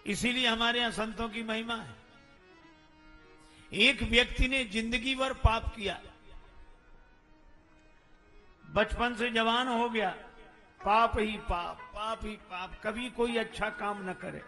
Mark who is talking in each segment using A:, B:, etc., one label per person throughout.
A: इसीलिए हमारे यहां संतों की महिमा है। एक व्यक्ति ने जिंदगी भर पाप किया, बचपन से जवान हो गया, पाप ही पाप, पाप ही पाप, कभी कोई अच्छा काम न करे।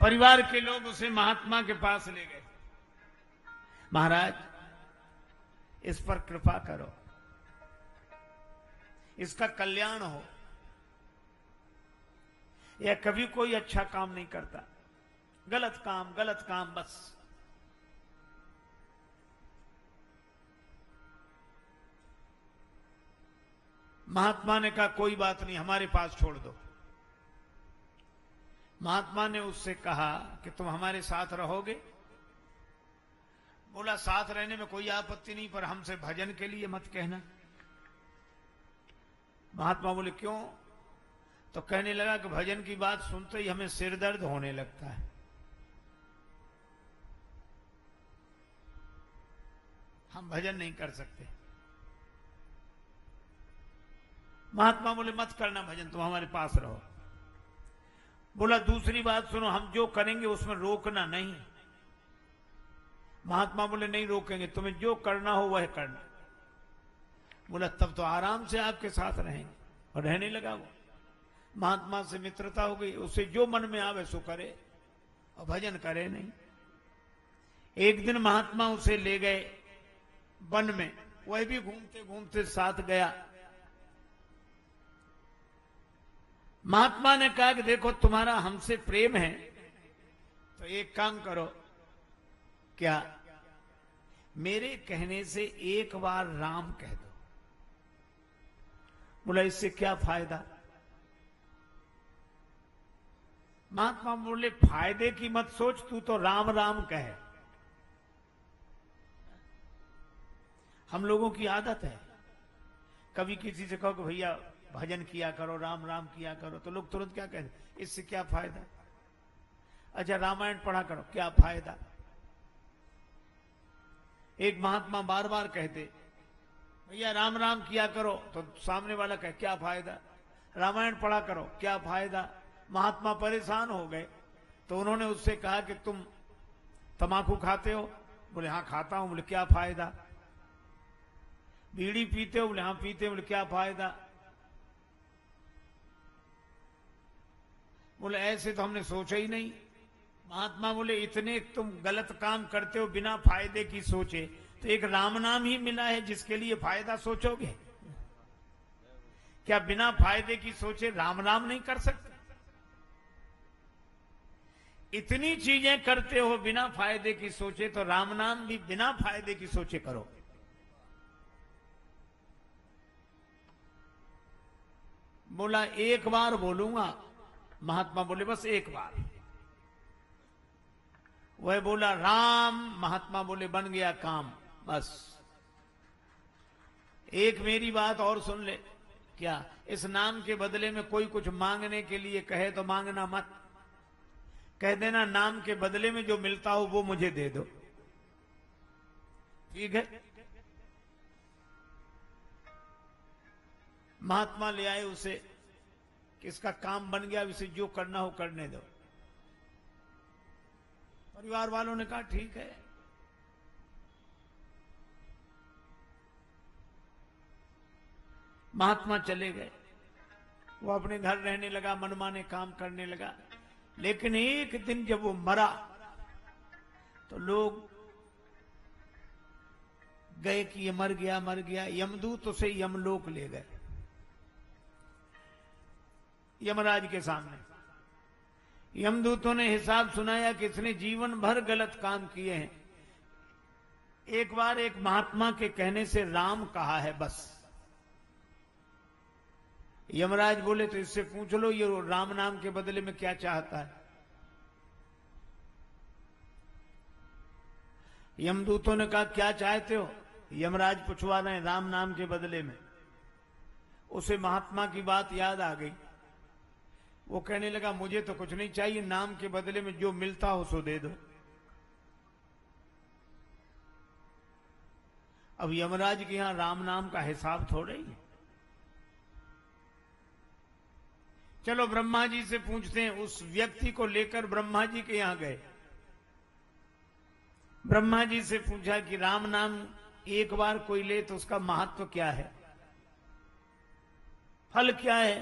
A: परिवार के लोग उसे महात्मा के पास ले गए, महाराज इस पर कृपा करो, इसका कल्याण हो। यह कभी कोई अच्छा काम नहीं करता, गलत काम बस। महात्मा ने कहा कोई बात नहीं, हमारे पास छोड़ दो। महात्मा ने उससे कहा कि तुम हमारे साथ रहोगे? बोला साथ रहने में कोई आपत्ति नहीं, पर हमसे भजन के लिए मत कहना। महात्मा बोले क्यों? तो कहने लगा कि भजन की बात सुनते ही हमें सिर दर्द होने लगता है। हम भजन नहीं कर सकते। महात्मा बोले मत करना भजन, तुम हमारे पास रहो। बोला दूसरी बात सुनो, हम जो करेंगे उसमें रोकना नहीं। महात्मा बोले नहीं रोकेंगे, तुम्हें जो करना हो वह करना। बोला तब तो आराम से आपके साथ रहेंगे। और रहने लगा वो। महात्मा से मित्रता हो गई, उसे जो मन में आवे सो करे और भजन करे नहीं। एक दिन महात्मा उसे ले गए वन में, वह भी घूमते घूमते साथ गया। महात्मा ने कहा कि देखो तुम्हारा हमसे प्रेम है तो एक काम करो, क्या मेरे कहने से एक बार राम कह दो। बोला इससे क्या फायदा? महात्मा बोले फायदे की मत सोच, तू तो राम राम कहे। हम लोगों की आदत है, कभी किसी से कहो कि भैया भजन किया करो, राम राम किया करो, तो लोग तुरंत क्या कहते, इससे क्या फायदा? अच्छा रामायण पढ़ा करो, क्या फायदा? एक महात्मा बार बार कहते भैया राम राम किया करो, तो सामने वाला कहे क्या फायदा? रामायण पढ़ा करो, क्या फायदा? महात्मा परेशान हो गए, तो उन्होंने उससे कहा कि तुम तमाकू खाते हो? बोले हाँ खाता हूं। बोले क्या फायदा? बीड़ी पीते हो? बोले हाँ पीते हो। बोले क्या फायदा? बोले ऐसे तो हमने सोचा ही नहीं। महात्मा बोले इतने तुम गलत काम करते हो बिना फायदे की सोचे, तो एक राम नाम ही मिला है जिसके लिए फायदा सोचोगे? क्या बिना फायदे की सोचे राम नाम नहीं कर सकते? इतनी चीजें करते हो बिना फायदे की सोचे, तो राम नाम भी बिना फायदे की सोचे करो। बोला एक बार बोलूंगा। महात्मा बोले बस एक बार। वह बोला राम, महात्मा बोले बन गया काम। बस एक मेरी बात और सुन ले, क्या इस नाम के बदले में कोई कुछ मांगने के लिए कहे तो मांगना मत, कह देना नाम के बदले में जो मिलता हो वो मुझे दे दो, ठीक है? महात्मा ले आए उसे कि इसका काम बन गया, इसे जो करना हो करने दो। परिवार वालों ने कहा ठीक है। महात्मा चले गए, वो अपने घर रहने लगा, मनमाने काम करने लगा। लेकिन एक दिन जब वो मरा तो लोग गए कि ये मर गया मर गया। यमदूत उसे यमलोक ले गए, यमराज के सामने। यमदूतों ने हिसाब सुनाया कि इसने जीवन भर गलत काम किए हैं, एक बार एक महात्मा के कहने से राम कहा है बस। यमराज बोले तो इससे पूछ लो ये राम नाम के बदले में क्या चाहता है। यमदूतों ने कहा क्या चाहते हो? यमराज पूछवा रहे हैं राम नाम के बदले में। उसे महात्मा की बात याद आ गई, वो कहने लगा मुझे तो कुछ नहीं चाहिए, नाम के बदले में जो मिलता हो सो दे दो। अब यमराज के यहां राम नाम का हिसाब थोड़ा ही है। चलो ब्रह्मा जी से पूछते हैं। उस व्यक्ति को लेकर ब्रह्मा जी के यहां गए। ब्रह्मा जी से पूछा कि राम नाम एक बार कोई ले तो उसका महत्व क्या है, फल क्या है?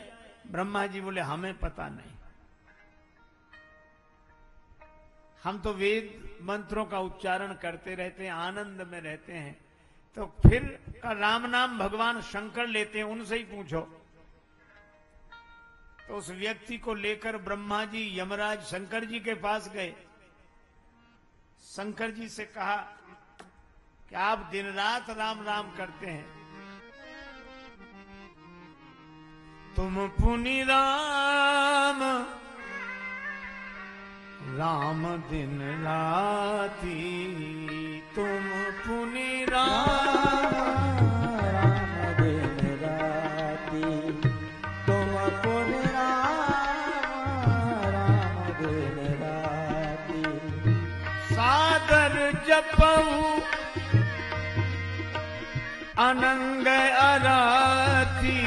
A: ब्रह्मा जी बोले हमें पता नहीं, हम तो वेद मंत्रों का उच्चारण करते रहते हैं, आनंद में रहते हैं। तो फिर का राम नाम भगवान शंकर लेते हैं, उनसे ही पूछो। तो उस व्यक्ति को लेकर ब्रह्मा जी यमराज शंकर जी के पास गए। शंकर जी से कहा कि आप दिन रात राम राम करते हैं, तुम पुनि राम राम दिन राती, तुम पुनि राम
B: राम दिन राती, तुम पुनि राम राम दिन राती।
A: सादर जपऊ अनंग अराती,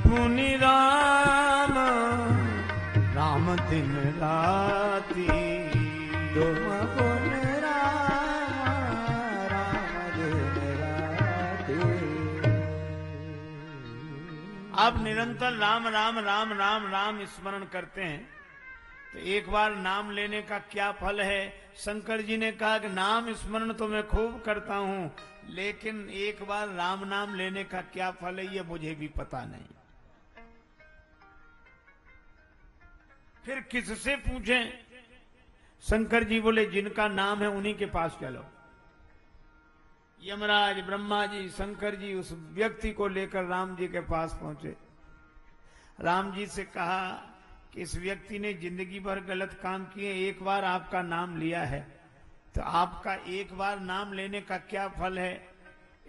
A: पुनि राम राम दिन राती,
B: तुम पुनि राम राम दिन राती।
A: आप निरंतर राम राम राम राम राम स्मरण करते हैं, तो एक बार नाम लेने का क्या फल है? शंकर जी ने कहा कि नाम स्मरण तो मैं खूब करता हूं, लेकिन एक बार राम नाम लेने का क्या फल है ये मुझे भी पता नहीं। फिर किससे पूछें? शंकर जी बोले जिनका नाम है उन्हीं के पास चलो। यमराज, ब्रह्मा जी, शंकर जी उस व्यक्ति को लेकर राम जी के पास पहुंचे। राम जी से कहा कि इस व्यक्ति ने जिंदगी भर गलत काम किए, एक बार आपका नाम लिया है, तो आपका एक बार नाम लेने का क्या फल है,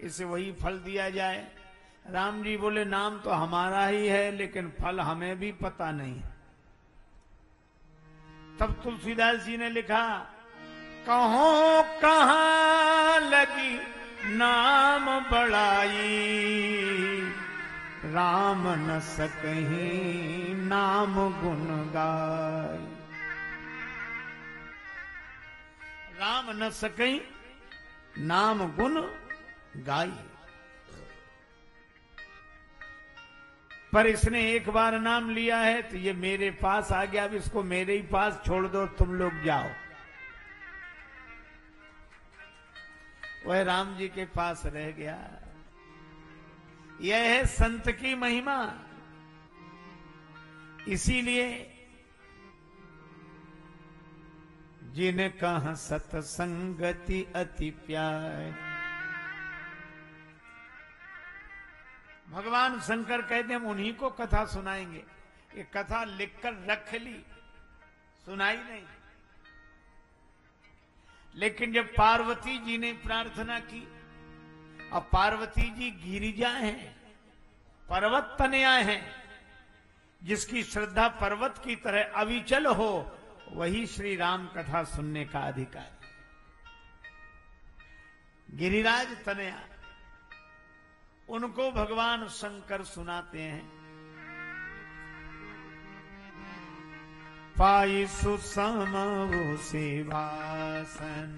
A: इसे वही फल दिया जाए। राम जी बोले नाम तो हमारा ही है, लेकिन फल हमें भी पता नहीं है। तब तुलसीदास जी ने लिखा, कहो कहां लगी नाम बड़ाई, राम न सकहीं नाम गुण गाई। राम न सकहीं नाम गुण गाई। पर इसने एक बार नाम लिया है तो ये मेरे पास आ गया, अब इसको मेरे ही पास छोड़ दो, तुम लोग जाओ। वह राम जी के पास रह गया। यह है संत की महिमा। इसीलिए जिन कहा सतसंगति अति प्यार, भगवान शंकर कहते हम उन्हीं को कथा सुनाएंगे। ये कथा लिखकर रख ली, सुनाई नहीं। लेकिन जब पार्वती जी ने प्रार्थना की, अब पार्वती जी गिरिजा हैं, पर्वत तनया हैं, जिसकी श्रद्धा पर्वत की तरह अविचल हो, वही श्री राम कथा सुनने का अधिकार। गिरिराज तनया, उनको भगवान शंकर सुनाते हैं। पाई सुसमो सेवासन,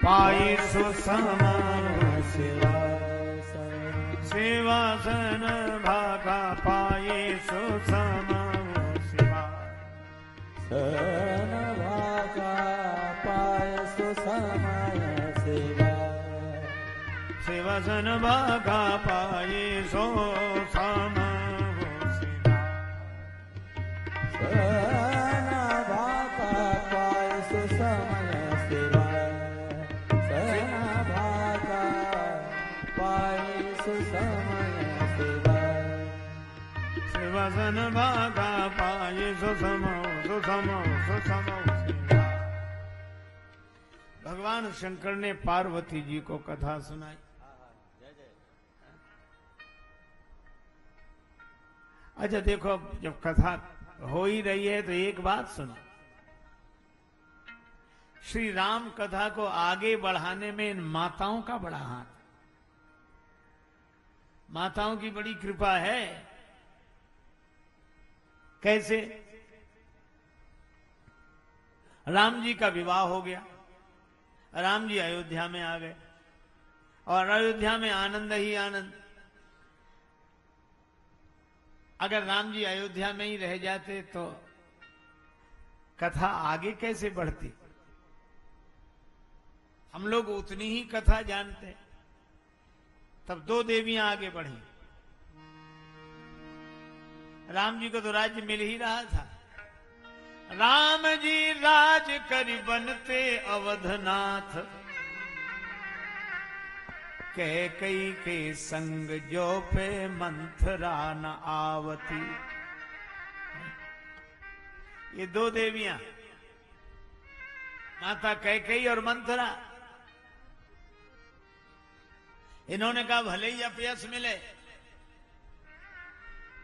A: पाई सुसमो
B: सेवासन,
A: सेवासन भागा, पाए सुसमो
B: सन भागा, पाय सुसमय सेवा।
A: सेवासन भागा पाए सो सम
B: सन भागा, पाय सुसमय सेवा। सन भागा, पाय सुसमय सेवा।
A: सेवासन भागा पाए सो सम भगवान शंकर ने पार्वती जी को कथा सुनाई। अच्छा देखो, अब जब कथा हो ही रही है तो एक बात सुनो। श्री राम कथा को आगे बढ़ाने में इन माताओं का बड़ा हाथ। माताओं की बड़ी कृपा है। कैसे? राम जी का विवाह हो गया, राम जी अयोध्या में आ गए और अयोध्या में आनंद ही आनंद। अगर राम जी अयोध्या में ही रह जाते तो कथा आगे कैसे बढ़ती? हम लोग उतनी ही कथा जानते। तब दो देवियां आगे बढ़ी। राम जी को तो राज्य मिल ही रहा था। राम जी राज करि बनते अवधनाथ, कैकेयी के संग जो पे मंथरा न आवती। ये दो देवियां, माता कैकेयी और मंथरा, इन्होंने कहा भले ही अपयश मिले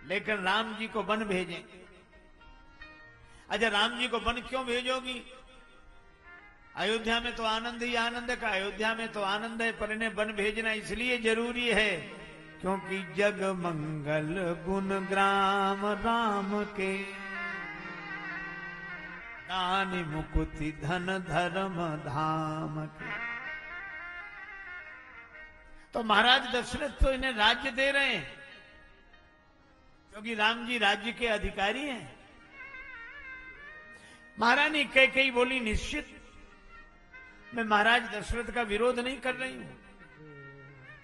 A: लेकिन राम जी को वन भेजें। अच्छा, राम जी को वन क्यों भेजोगी? अयोध्या में तो आनंद ही आनंद का, अयोध्या में तो आनंद है, पर इन्हें वन भेजना इसलिए जरूरी है क्योंकि जग मंगल गुण ग्राम राम के, दानी मुकुति धन धर्म धाम के। तो महाराज दशरथ तो इन्हें राज्य दे रहे हैं क्योंकि राम जी राज्य के अधिकारी हैं। महारानी कैकेयी बोली निश्चित मैं महाराज दशरथ का विरोध नहीं कर रही हूं,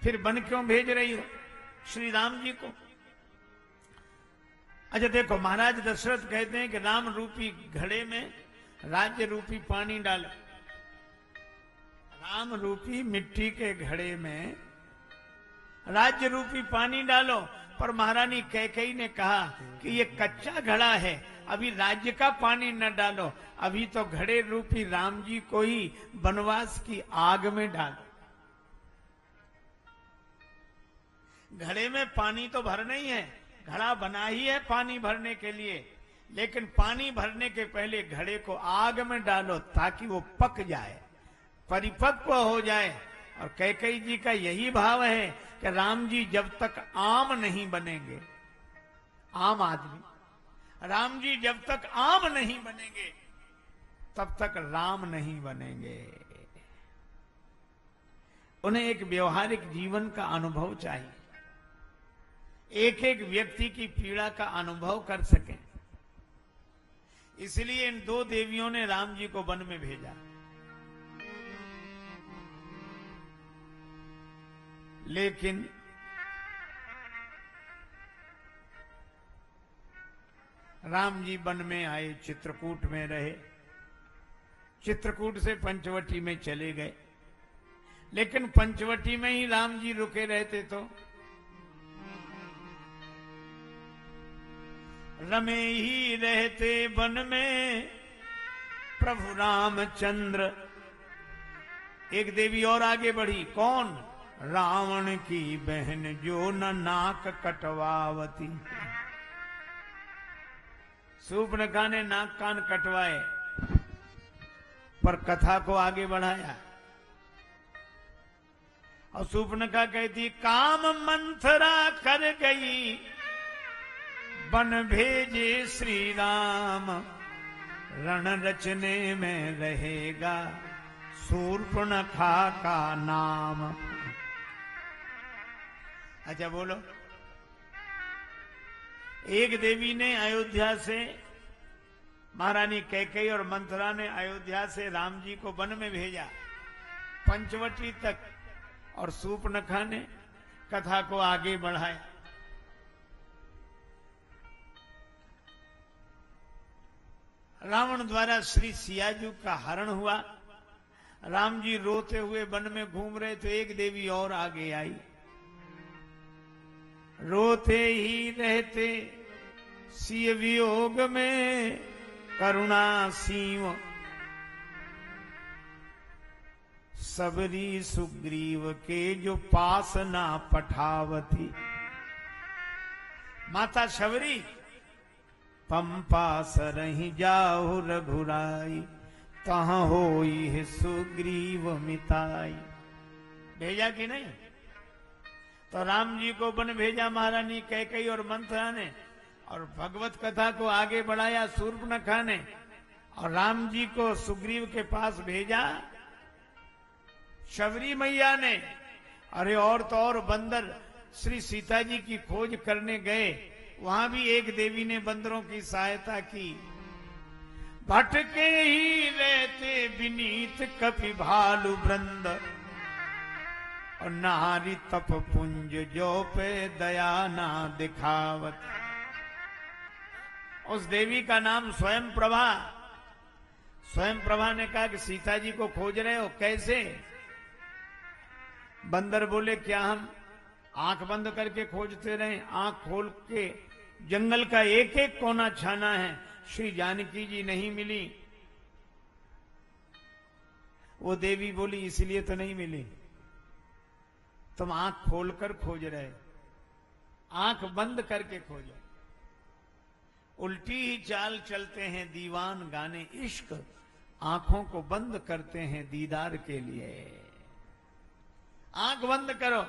A: फिर वन क्यों भेज रही हो श्री राम जी को? अच्छा देखो, महाराज दशरथ कहते हैं कि राम रूपी घड़े में राज्य रूपी पानी डालो। राम रूपी मिट्टी के घड़े में राज्य रूपी पानी डालो। पर महारानी कैकेयी ने कहा कि ये कच्चा घड़ा है, अभी राज्य का पानी न डालो, अभी तो घड़े रूपी राम जी को ही वनवास की आग में डालो। घड़े में पानी तो भरना ही है, घड़ा बना ही है पानी भरने के लिए, लेकिन पानी भरने के पहले घड़े को आग में डालो ताकि वो पक जाए, परिपक्व हो जाए। और कैकेयी जी का यही भाव है कि राम जी जब तक आम नहीं बनेंगे, आम आदमी, राम जी जब तक आम नहीं बनेंगे तब तक राम नहीं बनेंगे। उन्हें एक व्यवहारिक जीवन का अनुभव चाहिए, एक एक व्यक्ति की पीड़ा का अनुभव कर सकें। इसलिए इन दो देवियों ने राम जी को वन में भेजा। लेकिन राम जी वन में आए, चित्रकूट में रहे, चित्रकूट से पंचवटी में चले गए, लेकिन पंचवटी में ही राम जी रुके रहते तो रमे ही रहते वन में प्रभु रामचंद्र। एक देवी और आगे बढ़ी, कौन? रावण की बहन जो न नाक कटवावती। शूर्पणखा ने नाक कान कटवाए पर कथा को आगे बढ़ाया। और शूर्पणखा कहती काम मंथरा कर गई, बन भेजे श्री राम, रण रचने में रहेगा शूर्पणखा का नाम। अच्छा बोलो, एक देवी ने अयोध्या से, महारानी कैकेयी और मंथरा ने अयोध्या से राम जी को वन में भेजा पंचवटी तक, और शूर्पणखा ने कथा को आगे बढ़ाया। रावण द्वारा श्री सियाजू का हरण हुआ। राम जी रोते हुए वन में घूम रहे तो एक देवी और आगे आई। रोते ही रहते सिय वियोग में करुणा सीव, सबरी सुग्रीव के जो पास ना पठावती। माता शबरी पंपा सरहि जाओ रघुराई, तहाँ होई है सुग्रीव मिताई। भेजा कि नहीं? तो राम जी को वन भेजा महारानी कैकेयी और मंथरा ने, और भगवत कथा को आगे बढ़ाया शूर्पणखा ने, और राम जी को सुग्रीव के पास भेजा शबरी मैया ने। अरे और तो और बंदर श्री सीता जी की खोज करने गए, वहां भी एक देवी ने बंदरों की सहायता की। भटके ही रहते विनीत कपि भालु वृंद, और नारी तप पुंज जो पे दया ना दिखावत। उस देवी का नाम स्वयं प्रभा। स्वयं प्रभा ने कहा कि सीता जी को खोज रहे हो, कैसे? बंदर बोले क्या हम आंख बंद करके खोजते रहे? आंख खोल के जंगल का एक एक कोना छाना है, श्री जानकी जी नहीं मिली। वो देवी बोली इसलिए तो नहीं मिली, तुम आंख खोलकर खोज रहे, आंख बंद करके खोजो। उल्टी ही चाल चलते हैं दीवान गाने इश्क, आंखों को बंद करते हैं दीदार के लिए। आंख बंद करो,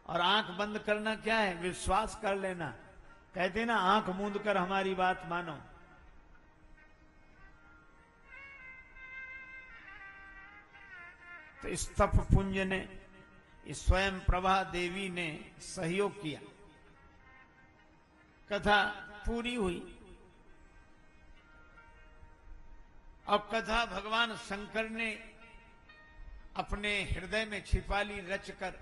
A: और आंख बंद करना क्या है? विश्वास कर लेना। कहते ना आंख मूंद कर हमारी बात मानो। तो इस तप पुंज ने, इस स्वयं प्रभा देवी ने सहयोग किया। कथा पूरी हुई। अब कथा भगवान शंकर ने अपने हृदय में छिपा ली रचकर।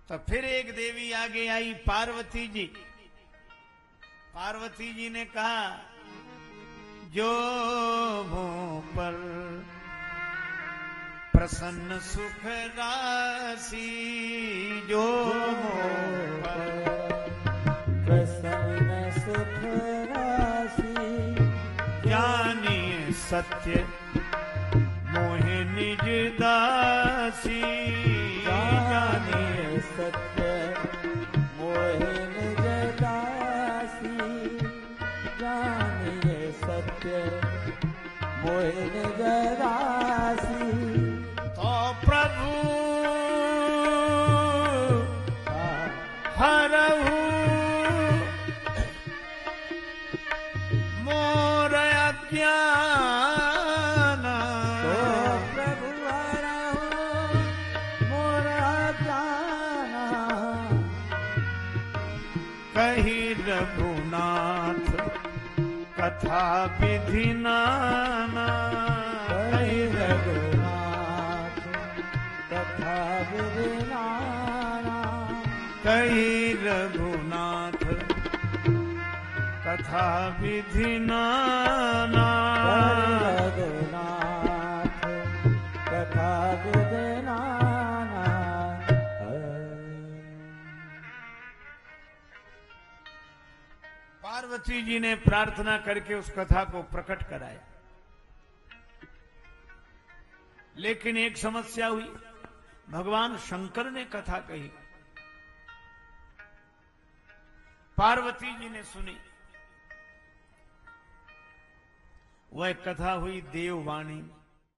A: तो फिर एक देवी आगे आई, पार्वती जी। पार्वती जी ने कहा जो मुंह पर प्रसन्न सुख राशि, जो मुंह पर
B: प्रसन्न सुख राशि,
A: जानिए सत्य मोहि निज दासी।
B: जानिए सत्य मोहि निज दासी, जानिए सत्य मोहि निज दासी।
A: तो प्रभु हरहु मोर अज्ञान,
B: तो प्रभु हरहु मोर अज्ञान,
A: कही रघुनाथ कथा विधि नाना।
B: कहि रघुनाथ कथा विधि नाना।
A: कही रघुनाथ कथा विधि नाना।
B: रघुनाथ कथा विधि नाना।
A: पार्वती जी ने प्रार्थना करके उस कथा को प्रकट कराया। लेकिन एक समस्या हुई, भगवान शंकर ने कथा कही, पार्वती जी ने सुनी। वह कथा हुई देववाणी।